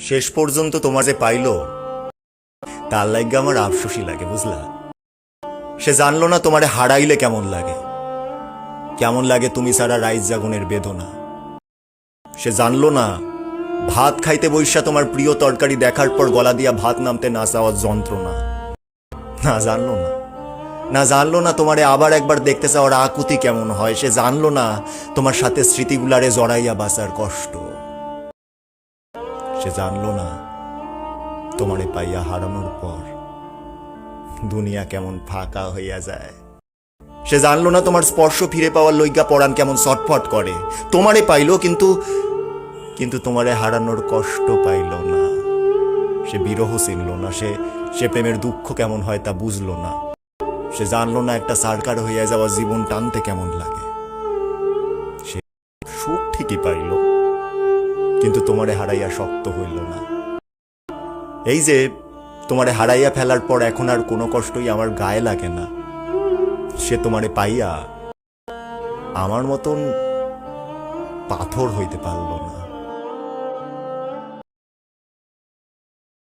শেষ পর্যন্ত তোমার যে পাইলো তার লাগে আমার আফসোসই লাগে, বুঝলা? সে জানলো না তোমারে হারাইলে কেমন লাগে, কেমন লাগে তুমি সারা রাইত জাগনের বেদনা। সে জানলো না ভাত খাইতে বৈশা তোমার প্রিয় তরকারি দেখার পর গলা দিয়া ভাত নামতে না চাওয়ার যন্ত্রণা। না জানলো না, না জানলো না তোমারে আবার একবার দেখতে চাওয়ার আকুতি কেমন হয়। সে জানলো না তোমার সাথে স্মৃতিগুলারে জড়াইয়া বাঁচার কষ্ট। সে জানলো না তোমারে পাইয়া হারানোর পর দুনিয়া কেমন ফাঁকা হইয়া যায়। সে জানলো না তোমার স্পর্শ ফিরে পাওয়ার লইগা পরাণ কেমন ছটফট করে। তোমারে পাইলো কিন্তু কিন্তু তোমারে হারানোর কষ্ট পাইল না। সে বিরহ চিনল না, সে প্রেমের দুঃখ কেমন হয় তা বুঝলো না। সে জানলো না একটা সারকার হইয়া যাওয়া জীবন টানতে কেমন লাগে। সে সুখ ঠিকই পাইল কিন্তু তোমারে হারাইয়া শক্ত হইল না। এই যে তোমারে হারাইয়া ফেলার পর এখন আর কোনো কষ্টই আমার গায়ে লাগে না। সে তোমারে পাইয়া আমার মতন পাথর হইতে পারল না।